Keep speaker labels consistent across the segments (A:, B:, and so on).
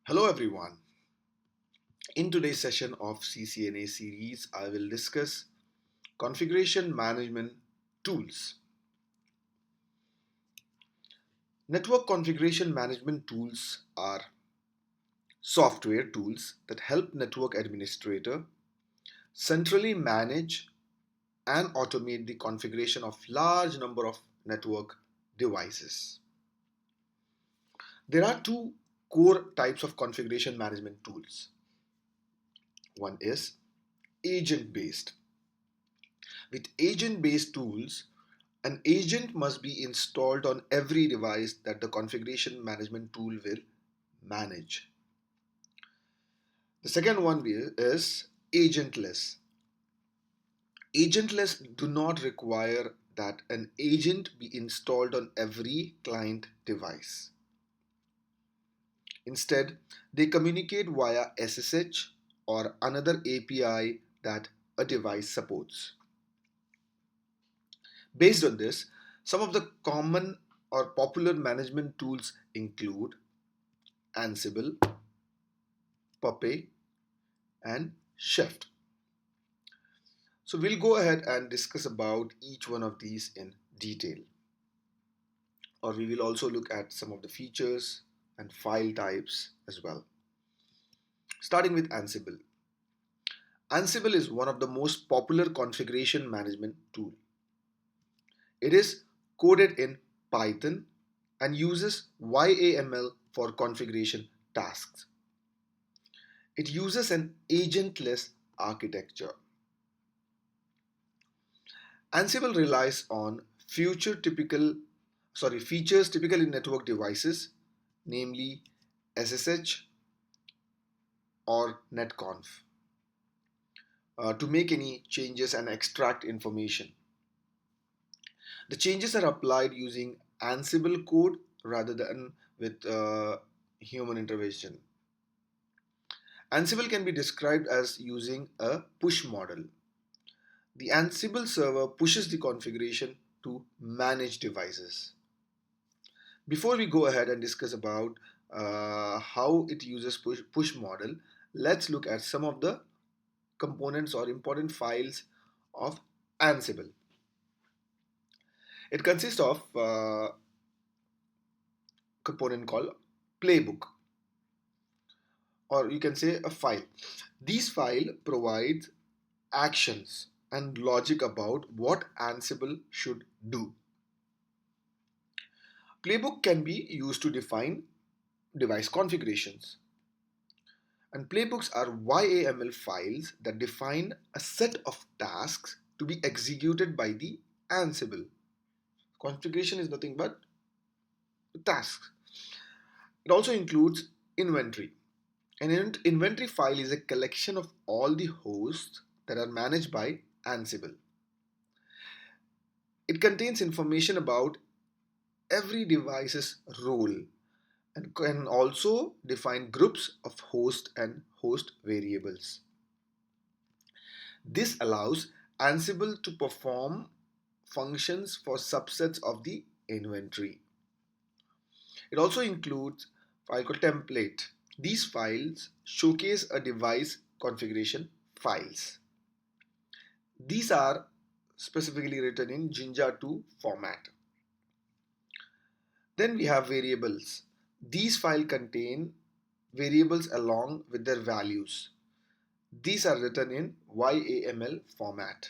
A: Hello everyone. In today's session of CCNA series, I will discuss configuration management tools. Network configuration management tools are software tools that help network administrator centrally manage and automate the configuration of large number of network devices. There are two core types of configuration management tools. One is agent based. With agent based tools, an agent must be installed on every device that the configuration management tool will manage. The second one is agentless. Agentless do not require that an agent be installed on every client device. Instead, they communicate via SSH or another API that a device supports. Based on this, some of the common or popular management tools include Ansible, Puppet, and Shift. So we'll go ahead and discuss about each one of these in detail. Or we will also look at some of the features and file types as well. Starting with Ansible. Ansible is one of the most popular configuration management tool. It is coded in Python and uses YAML for configuration tasks. It uses an agentless architecture. Ansible relies on features typical in network devices, namely SSH or netconf, to make any changes and extract information. The changes are applied using Ansible code rather than with human intervention. Ansible can be described as using a push model. The Ansible server pushes the configuration to manage devices. Before we go ahead and discuss about how it uses push model, let's look at some of the components or important files of Ansible. It consists of a component called playbook, or you can say a file. This file provides actions and logic about what Ansible should do. Playbook can be used to define device configurations. And playbooks are YAML files that define a set of tasks to be executed by the Ansible. Configuration is nothing but tasks. It also includes inventory. An inventory file is a collection of all the hosts that are managed by Ansible. It contains information about every device's role and can also define groups of host and host variables. This allows Ansible to perform functions for subsets of the inventory. It also includes a file called template. These files showcase a device configuration files. These are specifically written in Jinja 2 format. Then we have variables. These files contain variables along with their values. These are written in YAML format.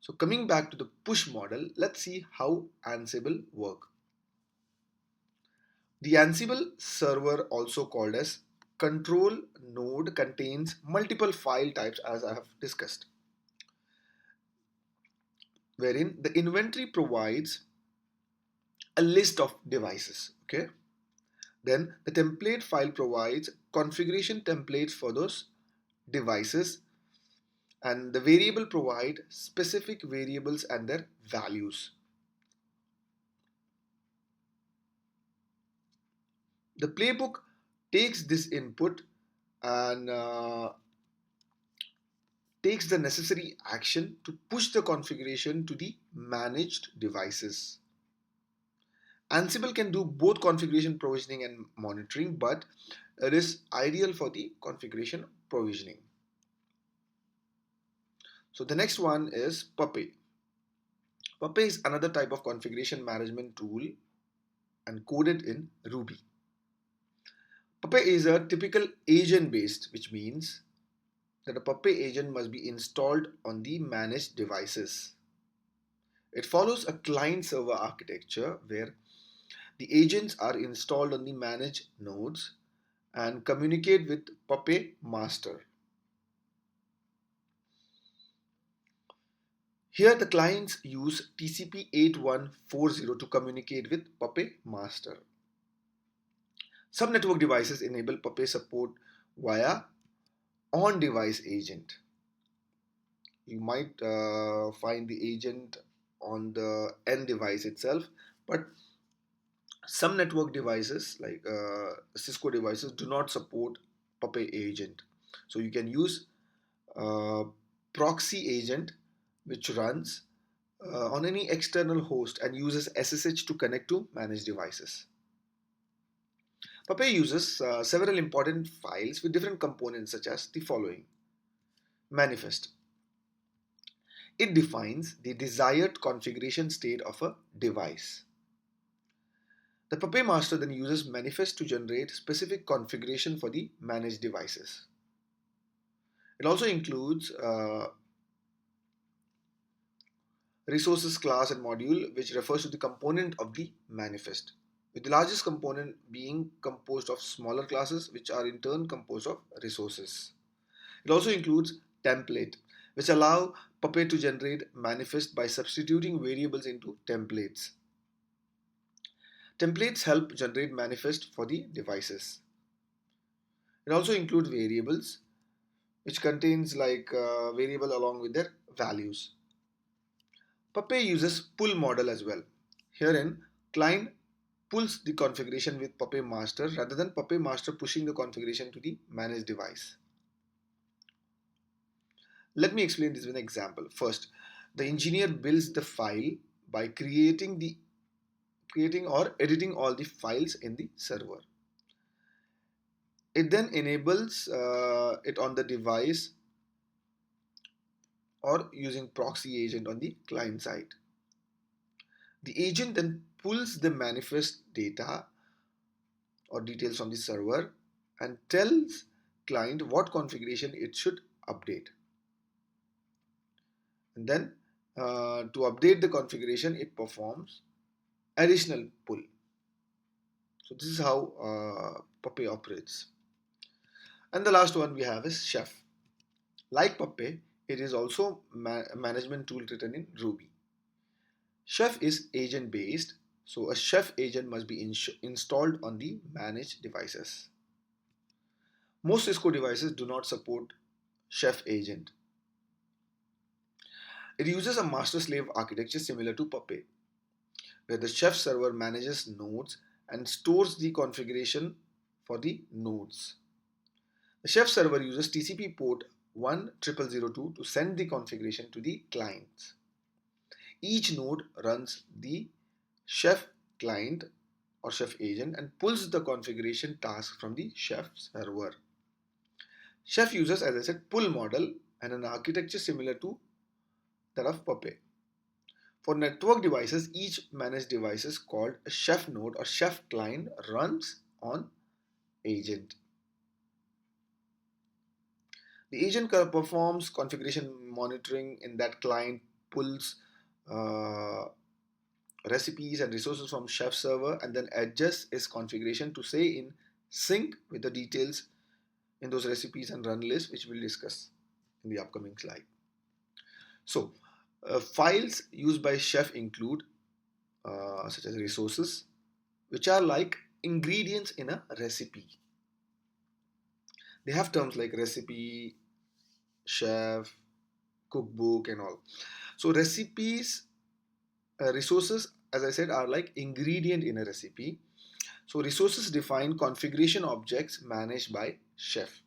A: So coming back to the push model, let's see how Ansible works. The Ansible server, also called as control node, contains multiple file types as I have discussed, wherein the inventory provides a list of devices. Okay. Then the template file provides configuration templates for those devices, and the variable provide specific variables and their values. The playbook takes this input and takes the necessary action to push the configuration to the managed devices. Ansible can do both configuration provisioning and monitoring, but it is ideal for the configuration provisioning. So the next one is Puppet. Puppet is another type of configuration management tool and coded in Ruby. Puppet is a typical agent based, which means that a Puppet agent must be installed on the managed devices. It follows a client server architecture where the agents are installed on the managed nodes and communicate with Puppet master. Here the clients use TCP 8140 to communicate with Puppet master. Some network devices enable Puppet support via on-device agent. You might find the agent on the end device itself, but some network devices like Cisco devices do not support Puppet agent. So you can use uh, proxy agent which runs on any external host and uses SSH to connect to managed devices. Puppet uses several important files with different components such as the following. Manifest. It defines the desired configuration state of a device. The Puppet master then uses manifest to generate specific configuration for the managed devices. It also includes resources class and module, which refers to the component of the manifest, with the largest component being composed of smaller classes, which are in turn composed of resources. It also includes template, which allow Puppet to generate manifest by substituting variables into templates. Templates help generate manifest for the devices. It also includes variables, which contains like variable along with their values. Puppet uses pull model as well. Herein, client pulls the configuration with Puppet master rather than Puppet master pushing the configuration to the managed device. Let me explain this with an example. First, the engineer builds the file by creating or editing all the files in the server. It then enables it on the device or using proxy agent on the client side. The agent then pulls the manifest data or details from the server and tells client what configuration it should update. And then to update the configuration, it performs additional pull. So this is how Puppet operates. And the last one we have is Chef. Like Puppet, it is also a management tool written in Ruby. Chef is agent based, so a Chef agent must be installed on the managed devices. Most Cisco devices do not support Chef agent. It uses a master slave architecture similar to Puppet, where the Chef server manages nodes and stores the configuration for the nodes. The Chef server uses TCP port 10002 to send the configuration to the clients. Each node runs the Chef client or Chef agent and pulls the configuration task from the Chef server. Chef uses, as I said, pull model and an architecture similar to that of Puppet. For network devices, each managed device is called a Chef node or Chef client runs on agent. The agent performs configuration monitoring in that client pulls uh, recipes and resources from Chef server and then adjusts its configuration to stay in sync with the details in those recipes and run lists, which we'll discuss in the upcoming slide. So, files used by Chef include such as resources, which are like ingredients in a recipe. They have terms like recipe, chef, cookbook, and all. So, resources, as I said, are like ingredient in a recipe. So, resources define configuration objects managed by Chef.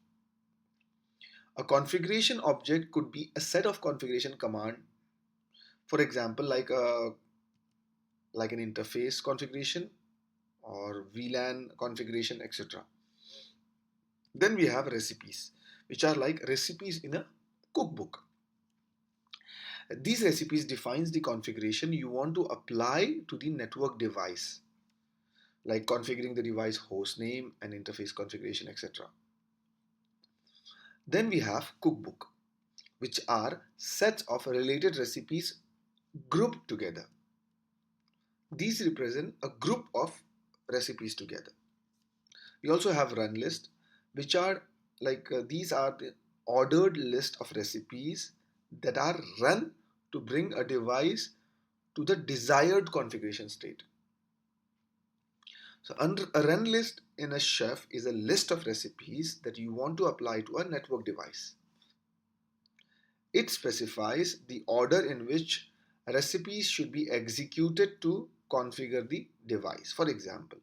A: A configuration object could be a set of configuration command. For example, like like an interface configuration or VLAN configuration, etc. Then we have recipes, which are like recipes in a cookbook. These recipes defines the configuration you want to apply to the network device, like configuring the device host name and interface configuration, etc. Then we have cookbook, which are sets of related recipes grouped together. These represent a group of recipes together. We also have run list, which are these are the ordered list of recipes that are run to bring a device to the desired configuration state. So a run list in a chef is a list of recipes that you want to apply to a network device. It specifies the order in which recipes should be executed to configure the device. For example,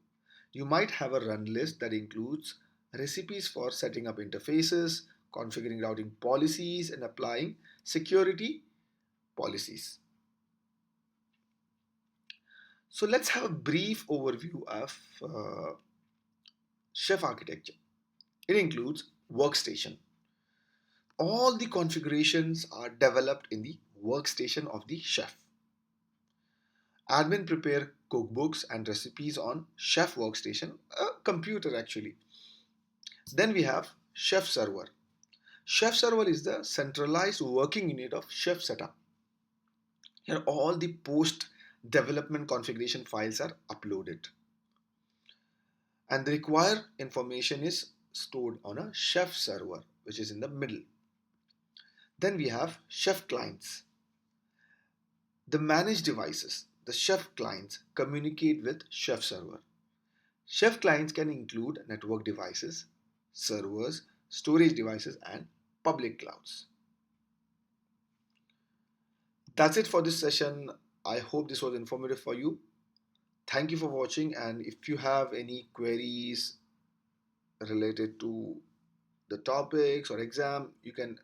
A: you might have a run list that includes recipes for setting up interfaces, configuring routing policies, and applying security policies. So let's have a brief overview of chef architecture. It includes workstation. All the configurations are developed in the workstation of the chef. Admin prepare cookbooks and recipes on chef workstation, a computer actually. Then we have chef server. Chef server is the centralized working unit of chef setup. Here all the post development configuration files are uploaded and the required information is stored on a chef server, which is in the middle. Then we have chef clients. The managed devices, the chef clients, communicate with chef server. Chef clients can include network devices, servers, storage devices, and public clouds. That's it for this session. I hope this was informative for you. Thank you for watching, and if you have any queries related to the topics or exam, you can